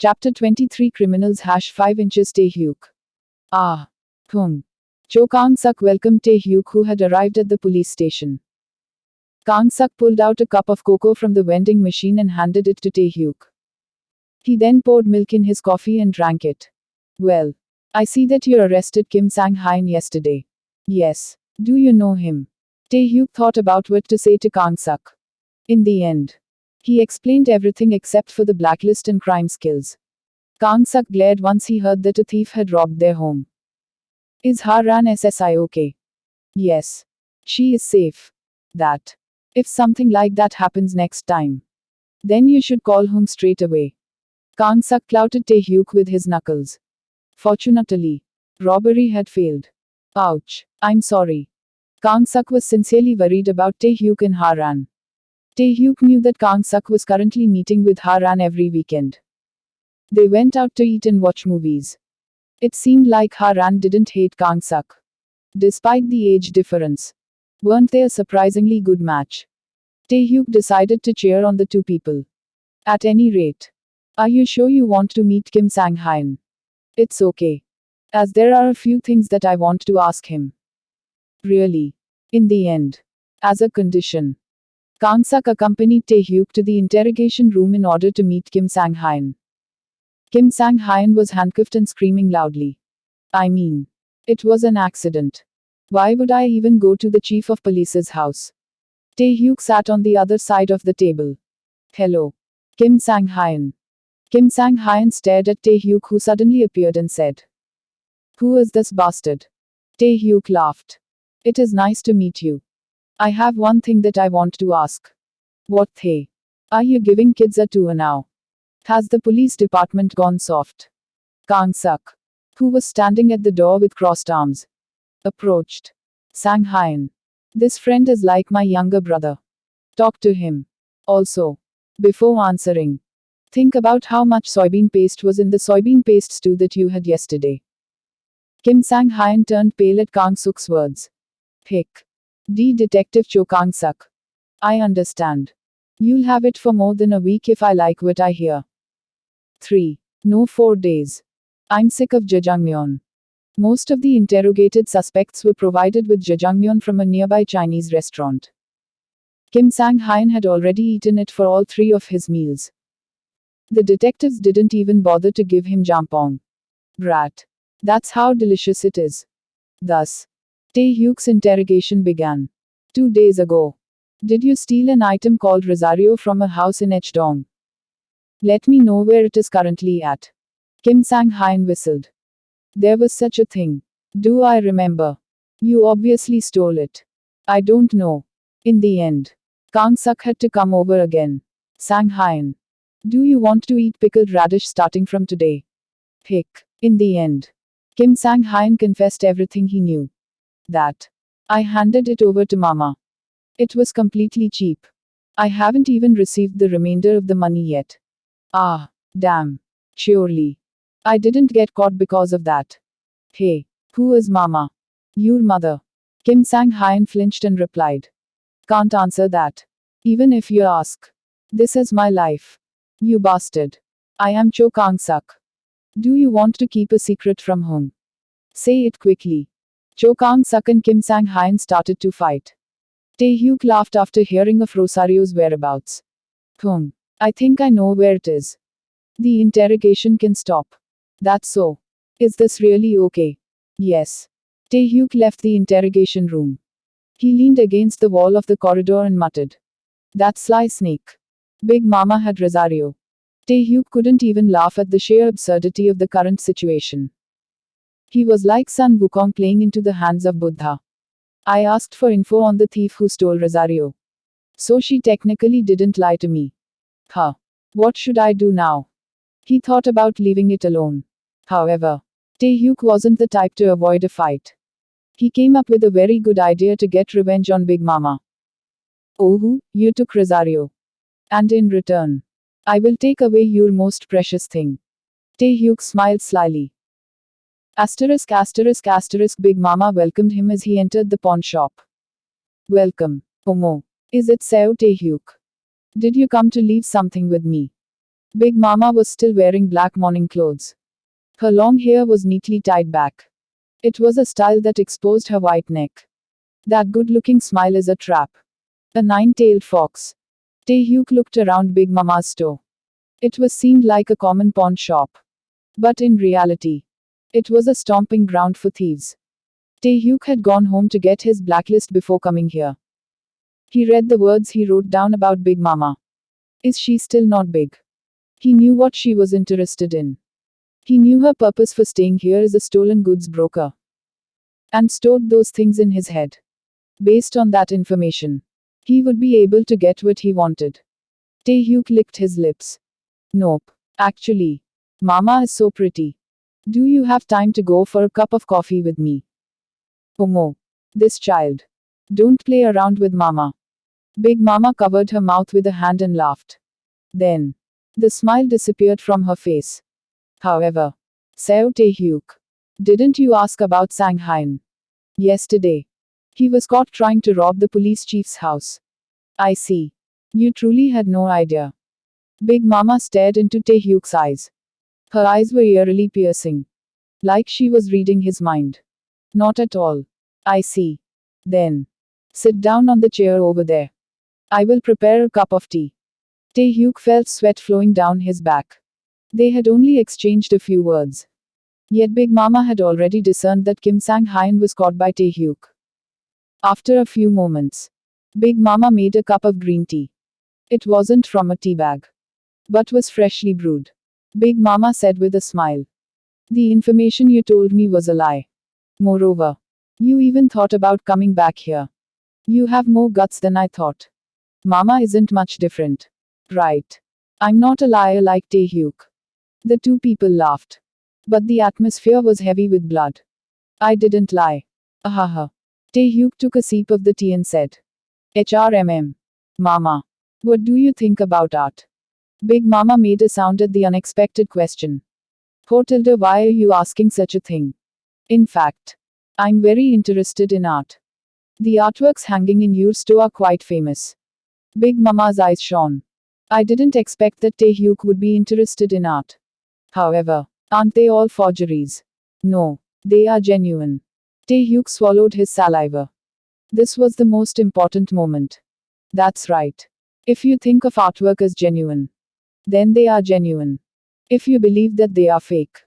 Chapter 23 Criminals #5 inches Tae-hyuk. Ah. Hung. Cho Kang-suk welcomed Tae-hyuk, who had arrived at the police station. Kang-suk pulled out a cup of cocoa from the vending machine and handed it to Tae-hyuk. He then poured milk in his coffee and drank it. Well, I see that you arrested Kim Sang-hyun yesterday. Yes. Do you know him? Tae-hyuk thought about what to say to Kang-suk. In the end, he explained everything except for the blacklist and crime skills. Kang-suk glared once he heard that a thief had robbed their home. Is Ha-ran SSI okay? Yes. She is safe. That. If something like that happens next time, then you should call Hung straight away. Kang-suk clouted Tae-hyuk with his knuckles. Fortunately, robbery had failed. Ouch. I'm sorry. Kang-suk was sincerely worried about Tae-hyuk and Ha-ran. Tae-hyuk knew that Kang-suk was currently meeting with Ha-ran every weekend. They went out to eat and watch movies. It seemed like Ha-ran didn't hate Kang-suk. Despite the age difference, weren't they a surprisingly good match? Tae-hyuk decided to cheer on the two people. At any rate, are you sure you want to meet Kim Sang-hyun? It's okay. As there are a few things that I want to ask him. Really? In the end, as a condition, Kang-suk accompanied Tae-hyuk to the interrogation room in order to meet Kim Sang-hyun. Kim Sang-hyun was handcuffed and screaming loudly. I mean, it was an accident. Why would I even go to the chief of police's house? Tae-hyuk sat on the other side of the table. Hello. Kim Sang-hyun. Kim Sang-hyun stared at Tae-hyuk, who suddenly appeared and said, Who is this bastard? Tae-hyuk laughed. It is nice to meet you. I have one thing that I want to ask. What they? Are you giving kids a tour now? Has the police department gone soft? Kang-suk, who was standing at the door with crossed arms, approached. Sang-hyun. This friend is like my younger brother. Talk to him. Also, before answering, think about how much soybean paste was in the soybean paste stew that you had yesterday. Kim Sang-hyun turned pale at Kang-suk's words. Hick. Detective Cho Kang-suk. I understand. You'll have it for more than a week if I like what I hear. 3. No, 4 days. I'm sick of jjajangmyeon. Most of the interrogated suspects were provided with jjajangmyeon from a nearby Chinese restaurant. Kim Sang-hyun had already eaten it for all 3 of his meals. The detectives didn't even bother to give him jampong. Brat. That's how delicious it is. Thus, Tae-hyuk's interrogation began. 2 days ago, did you steal an item called Rosario from a house in Hdong? Let me know where it is currently at. Kim Sang-hyun whistled. There was such a thing. Do I remember? You obviously stole it. I don't know. In the end, Kang-suk had to come over again. Sang-hyun. Do you want to eat pickled radish starting from today? Hick. In the end, Kim Sang-hyun confessed everything he knew. That. I handed it over to Mama. It was completely cheap. I haven't even received the remainder of the money yet. Ah, damn. Surely. I didn't get caught because of that. Hey, who is Mama? Your mother. Kim Sang-hyun flinched and replied. Can't answer that. Even if you ask. This is my life. You bastard. I am Cho Kang-suk. Do you want to keep a secret from Hung? Say it quickly. Cho Kang-suk and Kim Sang-hyun started to fight. Tae-hyuk laughed after hearing of Rosario's whereabouts. Hung. I think I know where it is. The interrogation can stop. That's so. Is this really okay? Yes. Tae-hyuk left the interrogation room. He leaned against the wall of the corridor and muttered. That sly snake. Big Mama had Rosario. Tae-hyuk couldn't even laugh at the sheer absurdity of the current situation. He was like Sun Wukong playing into the hands of Buddha. I asked for info on the thief who stole Rosario. So she technically didn't lie to me. Huh. What should I do now? He thought about leaving it alone. However, Tae-hyuk wasn't the type to avoid a fight. He came up with a very good idea to get revenge on Big Mama. Oh, you took Rosario. And in return, I will take away your most precious thing. Tae-hyuk smiled slyly. ****** Big Mama welcomed him as he entered the pawn shop. Welcome, Omo. Is it so, Tae-hyuk? Did you come to leave something with me? Big Mama was still wearing black morning clothes. Her long hair was neatly tied back. It was a style that exposed her white neck. That good-looking smile is a trap. A nine-tailed fox. Taehyuk looked around Big Mama's store. It was seemed like a common pawn shop. But in reality, it was a stomping ground for thieves. Taehyuk had gone home to get his blacklist before coming here. He read the words he wrote down about Big Mama. Is she still not big? He knew what she was interested in. He knew her purpose for staying here is a stolen goods broker. And stored those things in his head. Based on that information, he would be able to get what he wanted. Taehyuk licked his lips. Nope. Actually, Mama is so pretty. Do you have time to go for a cup of coffee with me? Omo. This child. Don't play around with Mama. Big Mama covered her mouth with a hand and laughed. Then, the smile disappeared from her face. However, Seo Taehyuk, didn't you ask about Sang Hyun? Yesterday, he was caught trying to rob the police chief's house. I see. You truly had no idea. Big Mama stared into Taehyuk's eyes. Her eyes were eerily piercing. Like she was reading his mind. Not at all. I see. Then, sit down on the chair over there. I will prepare a cup of tea. Taehyuk felt sweat flowing down his back. They had only exchanged a few words. Yet Big Mama had already discerned that Kim Sang Hyun was caught by Taehyuk. After a few moments, Big Mama made a cup of green tea. It wasn't from a tea bag, but was freshly brewed. Big Mama said with a smile. The information you told me was a lie. Moreover, you even thought about coming back here. You have more guts than I thought. Mama isn't much different. Right. I'm not a liar like Taehyuk. The two people laughed. But the atmosphere was heavy with blood. I didn't lie. Ahaha. Taehyuk took a sip of the tea and said. HRMM. Mama. What do you think about art? Big Mama made a sound at the unexpected question. Hotilda, why are you asking such a thing? In fact, I'm very interested in art. The artworks hanging in your store are quite famous. Big Mama's eyes shone. I didn't expect that Taehyuk would be interested in art. However, aren't they all forgeries? No, they are genuine. Taehyuk swallowed his saliva. This was the most important moment. That's right. If you think of artwork as genuine, then they are genuine. If you believe that they are fake,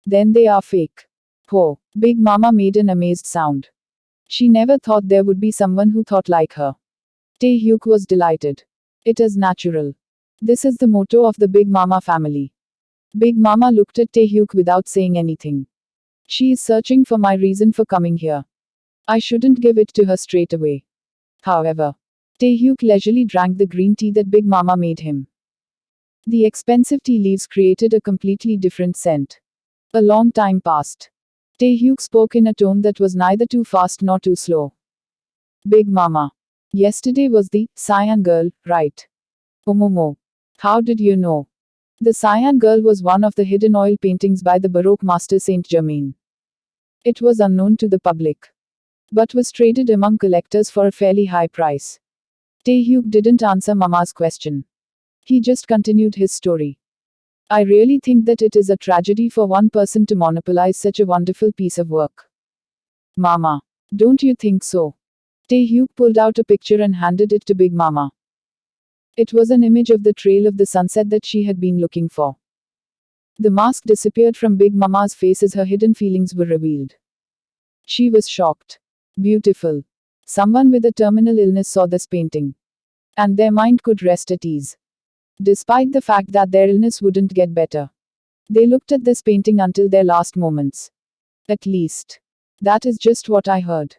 then they are fake. Ho, Big Mama made an amazed sound. She never thought there would be someone who thought like her. Taehyuk was delighted. It is natural. This is the motto of the Big Mama family. Big Mama looked at Taehyuk without saying anything. She is searching for my reason for coming here. I shouldn't give it to her straight away. However, Taehyuk leisurely drank the green tea that Big Mama made him. The expensive tea leaves created a completely different scent. A long time passed. Taehyuk spoke in a tone that was neither too fast nor too slow. Big Mama. Yesterday was the Cyan Girl, right? Omomo. How did you know? The Cyan Girl was one of the hidden oil paintings by the Baroque master Saint Germain. It was unknown to the public, but was traded among collectors for a fairly high price. Taehyuk didn't answer Mama's question. He just continued his story. I really think that it is a tragedy for one person to monopolize such a wonderful piece of work. Mama. Don't you think so? Taehyuk pulled out a picture and handed it to Big Mama. It was an image of the trail of the sunset that she had been looking for. The mask disappeared from Big Mama's face as her hidden feelings were revealed. She was shocked. Beautiful. Someone with a terminal illness saw this painting. And their mind could rest at ease. Despite the fact that their illness wouldn't get better. They looked at this painting until their last moments. At least. That is just what I heard.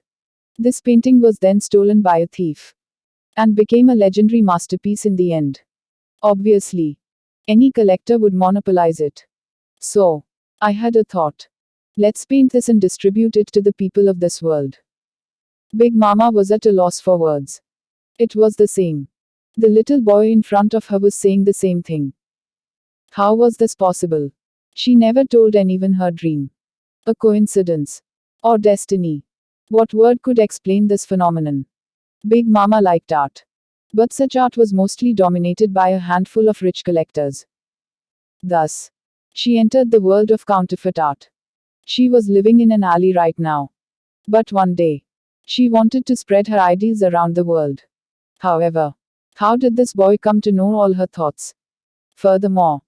This painting was then stolen by a thief. And became a legendary masterpiece in the end. Obviously. Any collector would monopolize it. So, I had a thought. Let's paint this and distribute it to the people of this world. Big Mama was at a loss for words. It was the same. The little boy in front of her was saying the same thing. How was this possible? She never told anyone her dream. A coincidence. Or destiny. What word could explain this phenomenon? Big Mama liked art. But such art was mostly dominated by a handful of rich collectors. Thus, she entered the world of counterfeit art. She was living in an alley right now. But one day, she wanted to spread her ideals around the world. However, how did this boy come to know all her thoughts? Furthermore,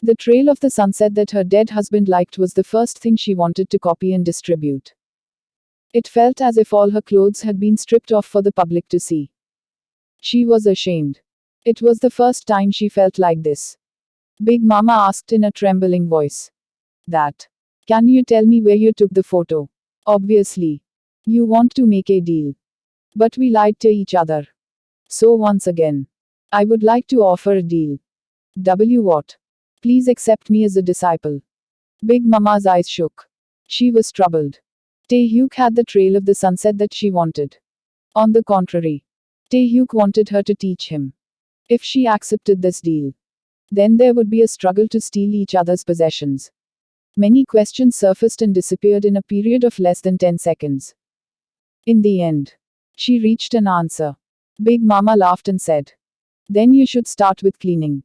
the trail of the sunset that her dead husband liked was the first thing she wanted to copy and distribute. It felt as if all her clothes had been stripped off for the public to see. She was ashamed. It was the first time she felt like this. Big Mama asked in a trembling voice. That. Can you tell me where you took the photo? Obviously. You want to make a deal. But we lied to each other. So once again, I would like to offer a deal. What? Please accept me as a disciple. Big Mama's eyes shook. She was troubled. Taehyuk had the trail of the sunset that she wanted. On the contrary, Taehyuk wanted her to teach him. If she accepted this deal, then there would be a struggle to steal each other's possessions. Many questions surfaced and disappeared in a period of less than 10 seconds. In the end, she reached an answer. Big Mama laughed and said, then you should start with cleaning.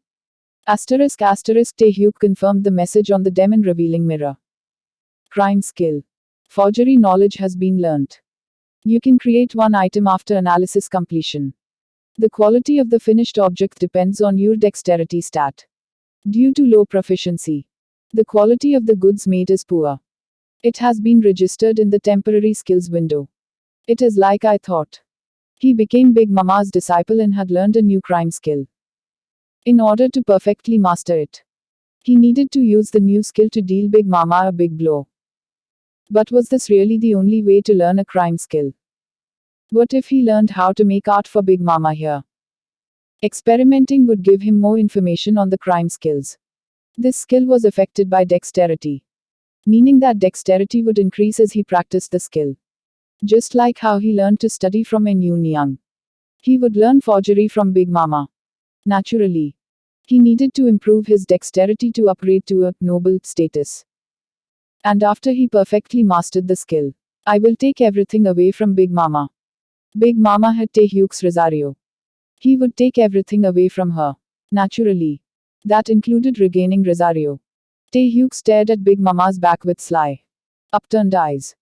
Taehyuk confirmed the message on the demon revealing mirror. Crime skill. Forgery knowledge has been learnt. You can create one item after analysis completion. The quality of the finished object depends on your dexterity stat. Due to low proficiency, the quality of the goods made is poor. It has been registered in the temporary skills window. It is like I thought. He became Big Mama's disciple and had learned a new crime skill. In order to perfectly master it, he needed to use the new skill to deal Big Mama a big blow. But was this really the only way to learn a crime skill? What if he learned how to make art for Big Mama here? Experimenting would give him more information on the crime skills. This skill was affected by dexterity, meaning that dexterity would increase as he practiced the skill. Just like how he learned to study from Yoon Young. He would learn forgery from Big Mama. Naturally, he needed to improve his dexterity to upgrade to a noble status. And after he perfectly mastered the skill, I will take everything away from Big Mama. Big Mama had Taehyuk's Rosario. He would take everything away from her. Naturally, that included regaining Rosario. Taehyuk stared at Big Mama's back with sly, upturned eyes.